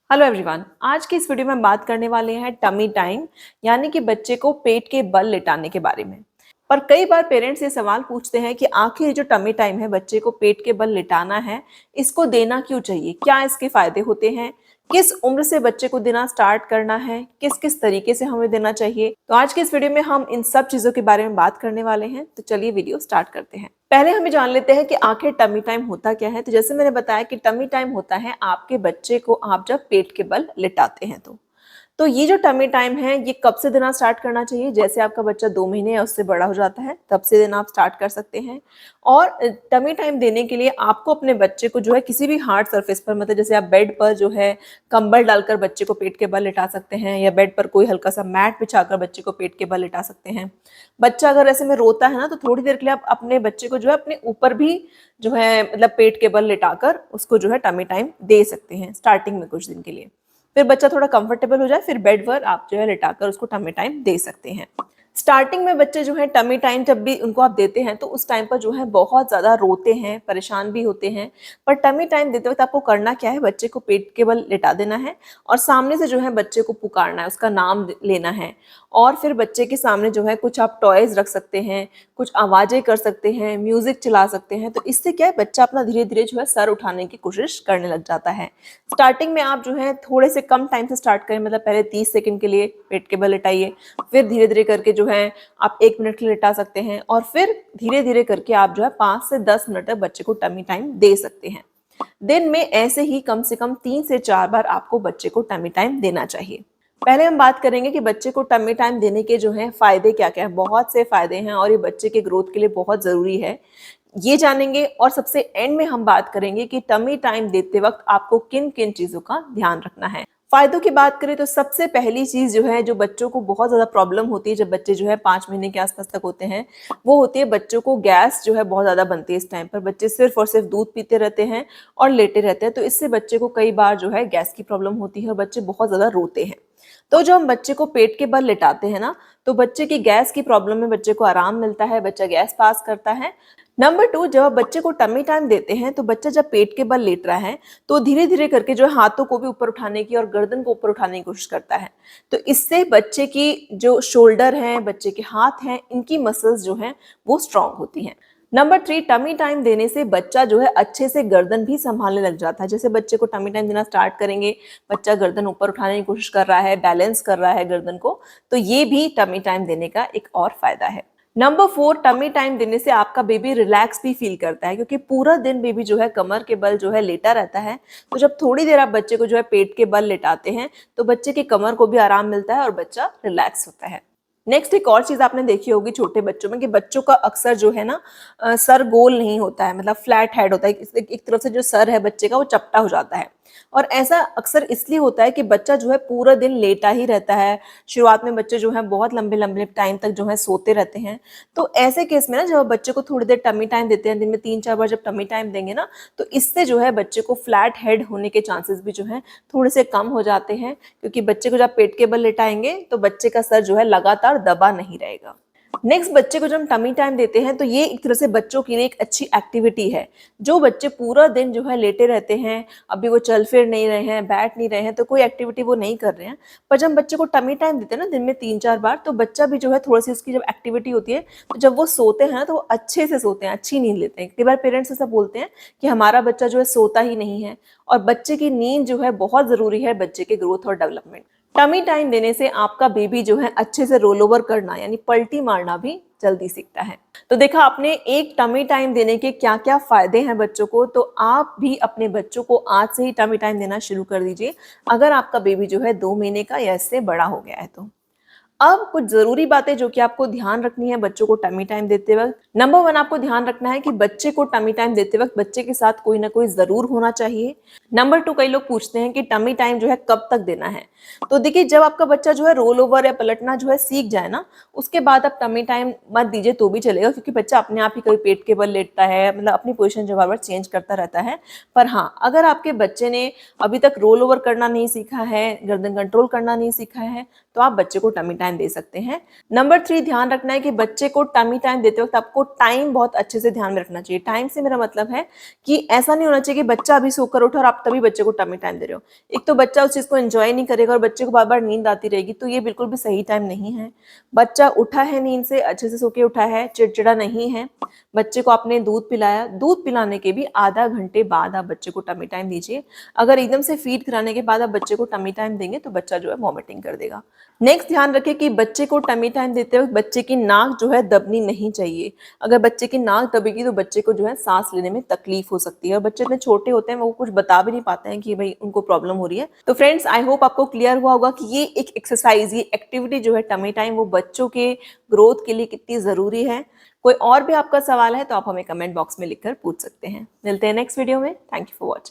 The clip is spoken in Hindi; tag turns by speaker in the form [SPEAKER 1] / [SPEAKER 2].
[SPEAKER 1] Hello everyone. आज की इस वीडियो में हम बात करने वाले हैं टमी टाइम यानी कि बच्चे को पेट के बल लिटाने के बारे में। पर कई बार पेरेंट्स ये सवाल पूछते हैं कि आखिर ये जो टमी टाइम है बच्चे को पेट के बल लिटाना है, इसको देना क्यों चाहिए, क्या इसके फायदे होते हैं, किस उम्र से बच्चे को देना स्टार्ट करना है, किस किस तरीके से हमें देना चाहिए। तो आज के इस वीडियो में हम इन सब चीजों के बारे में बात करने वाले हैं। तो चलिए वीडियो स्टार्ट करते हैं। पहले हमें जान लेते हैं कि आखिर टमी टाइम होता क्या है। तो जैसे मैंने बताया कि टमी टाइम होता है आपके बच्चे को आप जब पेट के बल लिटाते हैं तो ये जो टमी टाइम है ये कब से देना स्टार्ट करना चाहिए। जैसे आपका बच्चा 2 महीने या उससे बड़ा हो जाता है तब से देना आप स्टार्ट कर सकते हैं। और टमी टाइम देने के लिए आपको अपने बच्चे को जो है किसी भी हार्ड सरफेस पर, मतलब जैसे आप बेड पर जो है कंबल डालकर बच्चे को पेट के बल लिटा सकते हैं, या बेड पर कोई हल्का सा मैट बिछाकर बच्चे को पेट के बल लिटा सकते हैं। बच्चा अगर ऐसे में रोता है ना तो थोड़ी देर के लिए आप अपने बच्चे को जो है अपने ऊपर भी जो है मतलब पेट के बल लिटाकर उसको जो है टमी टाइम दे सकते हैं स्टार्टिंग में कुछ दिन के लिए। फिर बच्चा थोड़ा कंफर्टेबल हो जाए फिर बेड पर आप जो है लिटाकर उसको टमी टाइम दे सकते हैं। स्टार्टिंग में बच्चे जो है टमी टाइम जब भी उनको आप देते हैं तो उस टाइम पर जो है बहुत ज़्यादा रोते हैं, परेशान भी होते हैं। पर टमी टाइम देते वक्त आपको करना क्या है, बच्चे को पेट के बल लिटा देना है और सामने से जो है बच्चे को पुकारना है, उसका नाम लेना है। और फिर बच्चे के सामने जो है कुछ आप टॉयज रख सकते हैं, कुछ आवाज़ें कर सकते हैं, म्यूजिक चला सकते हैं। तो इससे क्या है बच्चा अपना धीरे धीरे जो है सर उठाने की कोशिश करने लग जाता है। स्टार्टिंग में आप जो है थोड़े से कम टाइम से स्टार्ट करें, मतलब पहले 30 सेकंड के लिए पेट के बल लिटाइए, फिर धीरे धीरे करके जो है आप 1 मिनट के लिए लिटा सकते हैं और फिर धीरे धीरे करके आप जो है 5 से 10 मिनट तक बच्चे को टमी टाइम दे सकते हैं। दिन में ऐसे ही कम से कम 3 से 4 बार आपको बच्चे को टमी टाइम देना चाहिए। पहले हम बात करेंगे कि बच्चे को टमी टाइम देने के जो है फायदे क्या क्या है। बहुत से फायदे हैं और ये बच्चे के ग्रोथ के लिए बहुत जरूरी है, ये जानेंगे। और सबसे एंड में हम बात करेंगे कि टमी टाइम देते वक्त आपको किन किन चीजों का ध्यान रखना है। फायदों की बात करें तो सबसे पहली चीज जो है जो बच्चों को बहुत ज्यादा प्रॉब्लम होती है जब बच्चे जो है 5 महीने के आसपास तक होते हैं, वो होती है बच्चों को गैस जो है बहुत ज्यादा बनती है। इस टाइम पर बच्चे सिर्फ और सिर्फ दूध पीते रहते हैं और लेटे रहते हैं, तो इससे बच्चे को कई बार जो है गैस की प्रॉब्लम होती है और बच्चे बहुत ज्यादा रोते हैं। तो जब हम बच्चे को पेट के बल लिटाते हैं ना तो बच्चे की गैस की प्रॉब्लम में बच्चे को आराम मिलता है, बच्चा गैस पास करता है। नंबर 2, जब आप बच्चे को टमी टाइम देते हैं तो बच्चा जब पेट के बल लेट रहा है तो धीरे धीरे करके जो है हाथों को भी ऊपर उठाने की और गर्दन को ऊपर उठाने की कोशिश करता है। तो इससे बच्चे की जो शोल्डर है, बच्चे के हाथ हैं, इनकी मसल्स जो हैं वो स्ट्रांग होती हैं। नंबर 3, टमी टाइम देने से बच्चा जो है अच्छे से गर्दन भी संभालने लग जाता है। जैसे बच्चे को टमी टाइम देना स्टार्ट करेंगे, बच्चा गर्दन ऊपर उठाने की कोशिश कर रहा है, बैलेंस कर रहा है गर्दन को, तो ये भी टमी टाइम देने का एक और फायदा है। नंबर 4, टमी टाइम देने से आपका बेबी रिलैक्स भी फील करता है, क्योंकि पूरा दिन बेबी जो है कमर के बल जो है लेटा रहता है। तो जब थोड़ी देर आप बच्चे को जो है पेट के बल लेटाते हैं तो बच्चे की कमर को भी आराम मिलता है और बच्चा रिलैक्स होता है। नेक्स्ट एक और चीज आपने देखी होगी छोटे बच्चों में कि बच्चों का अक्सर जो है ना सर गोल नहीं होता है, मतलब फ्लैट हेड होता है। एक तरफ से जो सर है बच्चे का वो चपटा हो जाता है और ऐसा अक्सर इसलिए होता है कि बच्चा जो है पूरा दिन लेटा ही रहता है। शुरुआत में बच्चे जो है बहुत लंबे लंबे टाइम तक जो है सोते रहते हैं। तो ऐसे केस में ना जब बच्चे को थोड़ी देर टमी टाइम देते हैं, दिन में 3-4 बार जब टमी टाइम देंगे ना तो इससे जो है बच्चे को फ्लैट हेड होने के चांसेस भी जो है थोड़े से कम हो जाते हैं, क्योंकि बच्चे को जब पेट के बल लेटाएंगे तो बच्चे का सर जो है लगातार दबा नहीं रहेगा। नेक्स्ट, बच्चे को जब हम टमी टाइम देते हैं तो ये एक तरह से बच्चों के लिए एक अच्छी एक्टिविटी है। जो बच्चे पूरा दिन जो है लेटे रहते हैं, अभी वो चल फिर नहीं रहे हैं, बैठ नहीं रहे हैं, तो कोई एक्टिविटी वो नहीं कर रहे हैं, पर जब बच्चे को टमी टाइम देते हैं ना दिन में 3-4 बार, तो बच्चा भी जो है थोड़ी सी उसकी जब एक्टिविटी होती है तो जब वो सोते हैं तो वो अच्छे से सोते हैं, अच्छी नींद लेते हैं। कई बार पेरेंट्स ऐसा बोलते हैं कि हमारा बच्चा जो है सोता ही नहीं है, और बच्चे की नींद जो है बहुत जरूरी है बच्चे के ग्रोथ और डेवलपमेंट। टमी टाइम देने से आपका बेबी जो है अच्छे से रोल ओवर करना यानी पलटी मारना भी जल्दी सीखता है। तो देखा आपने एक टमी टाइम देने के क्या क्या फायदे हैं बच्चों को। तो आप भी अपने बच्चों को आज से ही टमी टाइम देना शुरू कर दीजिए अगर आपका बेबी जो है 2 महीने का या इससे बड़ा हो गया है तो। अब कुछ जरूरी बातें जो कि आपको ध्यान रखनी है बच्चों को टमी टाइम देते वक्त। नंबर 1, आपको ध्यान रखना है कि बच्चे को टमी टाइम देते वक्त बच्चे के साथ कोई ना कोई जरूर होना चाहिए। नंबर 2, कई लोग पूछते हैं कि टमी टाइम जो है कब तक देना है। तो देखिए, जब आपका बच्चा जो है रोल ओवर या पलटना जो है सीख जाए ना, उसके बाद आप टमी टाइम मत दीजिए तो भी चलेगा, क्योंकि बच्चा अपने आप ही कभी पेट के बल लेटता है, मतलब अपनी पोजिशन जो बार बार चेंज करता रहता है। पर हाँ, अगर आपके बच्चे ने अभी तक रोल ओवर करना नहीं सीखा है, गर्दन कंट्रोल करना नहीं सीखा है, तो आप बच्चे को टमी टाइम टाइम दे सकते हैं। नंबर 3, ध्यान रखना है कि बच्चे को टमी टाइम देते वक्त आपको टाइम बहुत अच्छे से ध्यान में रखना चाहिए। टाइम से मेरा मतलब है कि ऐसा नहीं होना चाहिए कि बच्चा अभी सोकर उठा और आप तभी बच्चे को टमी टाइम दे रहे हो। एक तो बच्चा उस चीज को एंजॉय नहीं करेगा और बच्चे को बार बार नींद आती रहेगी, तो ये बिल्कुल भी सही टाइम नहीं है। बच्चा उठा है नींद से, अच्छे से सो के उठा है, चिड़चिड़ा नहीं है, बच्चे को आपने दूध पिलाया, दूध पिलाने के भी आधा घंटे बाद आप बच्चे को टमी टाइम दीजिए। अगर एकदम से फीड कराने के बाद आप बच्चे को टमी टाइम देंगे तो बच्चा जो है वॉमिटिंग कर देगा। नेक्स्ट, ध्यान रखें कि बच्चे को टमी टाइम देते वक्त बच्चे की नाक जो है दबनी नहीं चाहिए। अगर बच्चे की नाक दबेगी तो बच्चे को जो है सांस लेने में तकलीफ हो सकती है, और बच्चे इतने छोटे होते हैं वो कुछ बता भी नहीं पाते हैं कि भाई उनको प्रॉब्लम हो रही है। तो फ्रेंड्स, आई होप आपको क्लियर हुआ होगा कि ये एक एक्सरसाइज, ये एक्टिविटी जो है टमी टाइम, वो बच्चों के ग्रोथ के लिए कितनी जरूरी है। कोई और भी आपका सवाल है तो आप हमें कमेंट बॉक्स में लिखकर पूछ सकते हैं। मिलते हैं नेक्स्ट वीडियो में। Thank you for watching.